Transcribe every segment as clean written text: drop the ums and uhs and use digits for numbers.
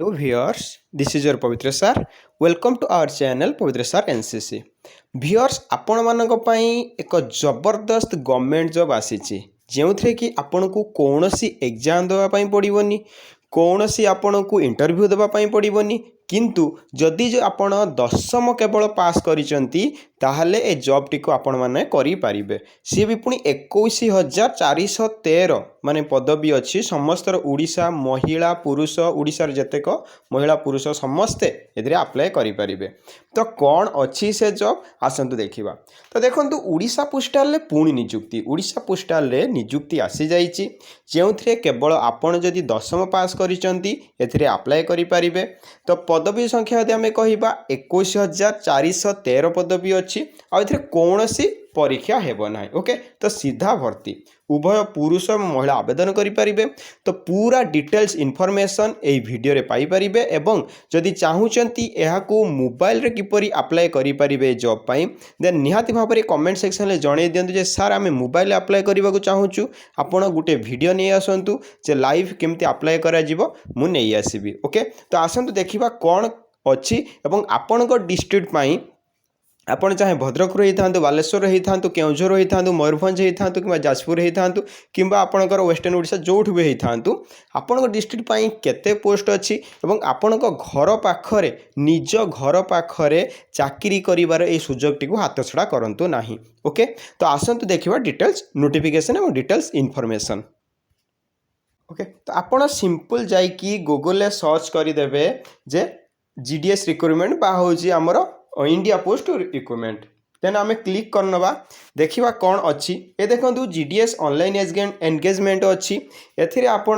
Hello viewers, this is your Pavitra sir. Welcome to our channel Pavitra sir NCC. Viewers आपण मानक पई एक जबरदस्त गवर्नमेंट जॉब आसीची जेउथरे कि आपण को कोनोसी एग्जाम देबा पई पड़िबोनी कोनोसी आपण को इंटरव्यू देबा पई पड़िबोनी किंतु जदि जो आपण दशम केवल पास करिसंती ताहले ए जॉब टी को आपण माने करि पारिबे सी भी पुनी 21,413 माने पदवी अच्छी समस्त ओडिशा महिला पुरुष ओडिशार जेतेक महिला पुरुष समस्ते एथिरे अप्लाई करि पारिबे। तो कौन अच्छी से जॉब आसंतु देखिबा। तो देखंतु ओडिशा पोस्टाल रे पुणी नियुक्ति ओडिशा पोस्टाल रे नियुक्ति आसी जाइछि जेउथरे केवल आपण जदि दशम पास करिसंती एथिरे अप्लाई करि पारिबे। तो पदवी संख्या यदि आम कह 21,413 पदवी अच्छी आउ कौन सी परीक्षा हेब ना। ओके तो सीधा भर्ती उभय पुरुष और महिला आवेदन करें। तो पूरा डिटेल्स इनफॉरमेशन यही वीडियो रे पाई परिबे एवं जदि चाहूचंती को मोबाइल रे किपरि अप्लाई करि परिबे जॉब पाई देन निहाती भाव में कमेंट सेक्शन में जणै दियंतु जे सर आमे मोबाइल अप्लाई करबा को चाहूचु आपण गुटे वीडियो नै आसंतु जे लाइव केमती अप्लाई करा जिवो मु नै आसीबी। ओके तो आसंतु देखिबा कोन अच्छी एवं आपण को डिस्ट्रिक्ट पाई आपण चाहे भद्रक रही था बालेश्वर रही था केउझर रही था मयूरभंज होता कि जाजपुर होता कि आपणकर वेस्टर्न ओडिशा जोठ भी होता आपण डिस्ट्रिक्ट पाई केते पोस्ट अच्छी एवं आपण घर पाखरे निज घर पाखरे चाकरी करिवार ए सुजोग टी हाथ छड़ा करंतु नाही। ओके तो आसंतु देखिबा डिटेल्स नोटिफिकेशन एवं डिटेल्स इनफॉरमेशन। ओके तो आपण सिंपल जाइकी गूगल ले सर्च करदेवे जे जीडीएस रिक्रुटमेंट बा होची हमर इंडिया पोस्ट रिक्रुटमेंट देन आम क्लिक करनवा देखिबा कौन अच्छी ए देखंतु जीडीएस ऑनलाइन एंगेजमेंट अच्छी एथिरे आपण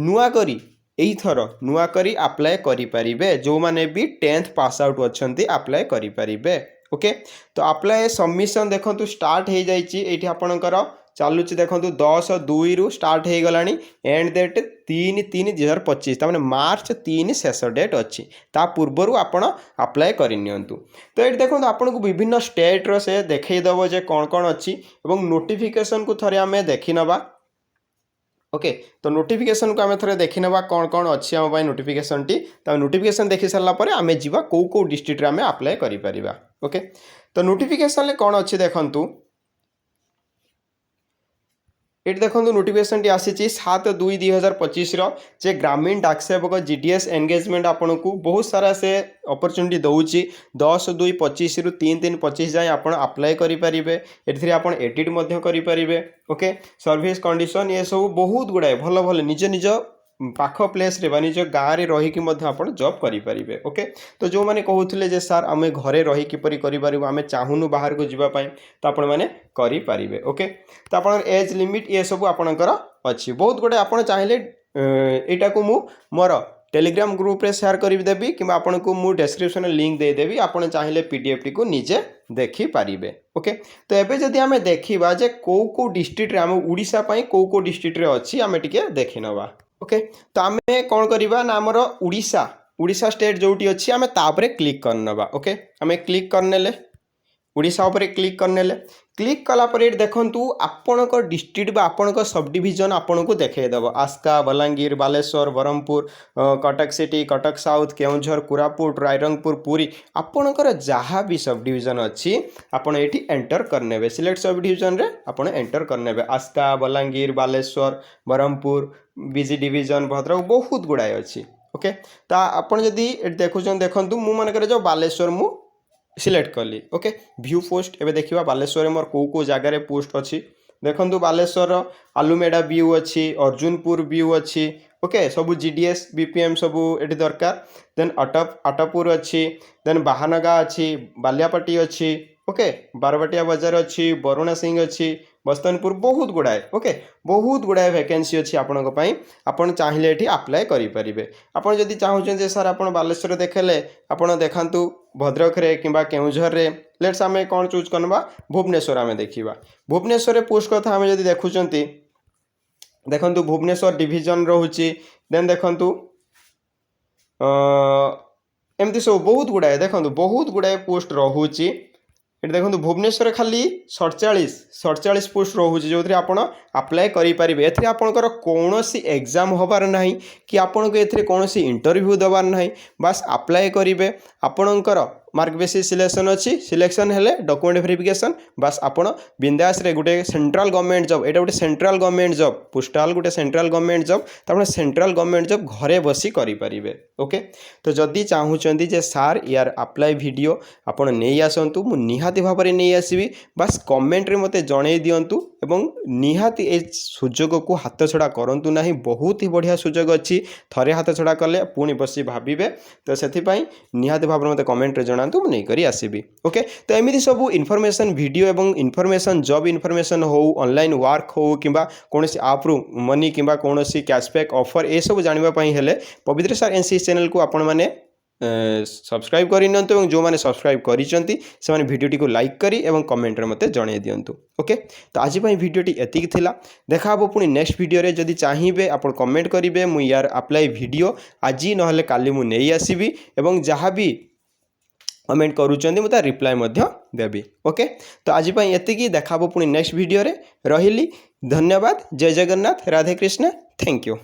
नुआ करी एही थर नुआ करी अप्लाई करि परिबे जो माने भी 10th पास आउट अछंती अप्लाई करि परिबे। ओके तो अप्लाई सबमिशन देखंतु स्टार्ट हो जाइछि एठी आपणकर चलुच देखो 10/2 रु स्टार्ट हो गलानी एंड डेट 3/3/2025 तार मार्च 3 शेष डेट अच्छी ता पूर्वर आपण अप्लाई करनियंतु। तो ये देखो आपन को विभिन्न स्टेट रो से देखैदब जे कौन कौन अच्छी एवं नोटिफिकेशन को थरे आमे देखि नबा। ओके तो नोटिफिकेशन को आम थे देखी ना कौन कौन अच्छी आम नोटिफिकेशन टी नोटिफिकेशन देखी सारा पर आम जा कौ डिस्ट्रिक्ट आम अप्लाई करें। ओके तो नोटिफिकेशन कौन अच्छी देखंतु ये देखो नोटिफिकेशन टी आसी 7/2/2025 जे ग्रामीण डाक सेवक जीडीएस एंगेजमेंट आपन को बहुत सारा से अपॉर्चुनिटी दौची 10/2/25 रु 3/3/25 जाए आप अप्लाई करें एथिरे आप एडिट करें। ओके सर्विस कंडीशन ये सब बहुत गुड़ाए भल भल निज निज पाख प्लेस रे निज गाँव में रहीकि जॉब करें। ओके तो जो मैंने कहते जे सार आम घरे रही किपरि करें आम चाहूनु बाहर को जावाई तो आपण मैंने करें। ओके तो आप एज लिमिट ये सब आपणकर अच्छी बहुत गुड़े आप चाहिए यहाँ को मोर टेलीग्राम ग्रुप रे शेयर करदेवी कि आपन को मु डिस्क्रिप्शन लिंक देदेवी आप चाहिए पीडीएफ टी को निजे देखी पारिबे। ओके तो एबे जदि आमे देखिबा जे को डिस्ट्रिक्ट रे आम ओडिशा पई को डिस्ट्रिक्ट रे अच्छी आमे टिके देखि नबा। ओके तो आमे कौन करबा ना हमर ओडिशा स्टेट जोटी अच्छी आमे तापरे क्लिक करनबा। ओके आमे क्लिक करनेले ओडिशा उपर क्लिक करनेले क्लिक कला पर देखंतु आपणक डिस्ट्रिक्ट बा आपणक सब डिवीजन आपन को देखैदब आस्का बलांगीर बालेश्वर बरहमपुर कटक सिटी कटक साउथ केउझर कोरापुट रायरंगपुर पुरी आपणकर जहाँ भी सब डिवीजन अच्छी आपन एटी एंटर करनेबे सिलेक्ट सब डिवीजन रे आपन एंटर करनेबे आस्का बलांगीर बालेश्वर बरहमपुर बीजी डिवीजन भद्रक बहुत गुड़ाए अच्छी। ओके तो आपन जदि देखुछन देखंतु मु मानकर जो बालेश्वर मु सिलेक्ट कली। ओके व्यू पोस्ट एवं देखा बालेश्वर मोर को जगार पोस्ट अच्छी देखो बालेश्वर आलुमेडा व्यू अच्छी अर्जुनपुर व्यू अच्छी। ओके सबू जीडीएस बीपीएम सबू ये दरकार देन अटपुर अच्छी देन बाहानगा अच्छी बालियापाटी अच्छी। ओके बारबाटिया बाजार अच्छी बरुणा सिंह अच्छी बस्तनपुर बहुत गुड़ाए। ओके बहुत गुड़ाए वैकेंसी अच्छी आपण चाहिए ये अप्लाई करें। आपड़ जदि चाहूँ सर आप बालेश्वर देखेले आपड़ देखु भद्रक रे कि केउझर रे लेट्स आमे कौन चूज करवा भुवनेश्वर आमे देखिबा भुवनेश्वर पोस्ट कथा आमे जदि देखुचंती देखंतु भुवनेश्वर डिवीजन रोची देन देखंतु एमती सब बहुत गुड़ाए देखंतु बहुत गुड़ाए पोस्ट रोची ये देखो भुवनेश्वर खाली 47 पोस्ट रोचे जो आपड़ आप्लाय करेंगे एथि आपंकर कौन एग्जाम होबार ना कि आपन को ए कौन इंटरव्यू देवार ना बास आप्लाय करेंगे आपणकर मार्क बेसिस सिलेक्शन अच्छी सिलेक्शन हेले डॉक्यूमेंट वेरिफिकेशन बास आपण बिंदास रे गोटे सेंट्रल गवर्नमेंट जॉब एटा गोटे सेंट्रल गवर्नमेंट जॉब पोस्टाल गोटे सेंट्रल गवर्नमेंट जॉब तो सेंट्रल गवर्नमेंट जॉब घरे बसी करेंगे ओके। तो जदि चाहूँगी जे सार यार अप्लाई वीडियो आपड़ नहीं आसतु मु निहाती भाव में नहीं आसबि बास कमेंट रे मते जणै दियंतु एवं निहाती ए सुजोग को हाथ छड़ा करंतु नाही बहुत ही बढ़िया सुजोग अच्छी थरे हाथ छड़ा कले पुणी बसी भाविबे तो से निहाती भाव में मते कमेंट रे जणांतु मु नहीं करी आसीबी ओके। तो एमिति सब इनफॉरमेशन वीडियो एवं इनफॉरमेशन जॉब इनफॉरमेशन हो ऑनलाइन वर्क हो किंबा कोनोसी आप रु मनी किंबा कोनोसी कैशबैक ऑफर ए सब जानिबा पई हेले पवित्र सार एनसी चैनल को आपण माने सब्सक्राइब कर जो मैंने सब्सक्राइब कर भिडियो को लाइक करी एवं कमेंट में मत जन दिंतु ओके। तो आज भिडियोटी एति थिला देखा हम पुणी नेक्स्ट वीडियो जदि चाहिए आप कमेंट करेंगे मु यार अप्लाई वीडियो आज ना काली मु नहीं आसबि एवं जहाँ भी कमेंट करूँ मुझे रिप्लाय देवी ओके। तो आज एति देखा पुणी नेक्स्ट वीडियो रही धन्यवाद जय जगन्नाथ राधे कृष्ण थैंक यू।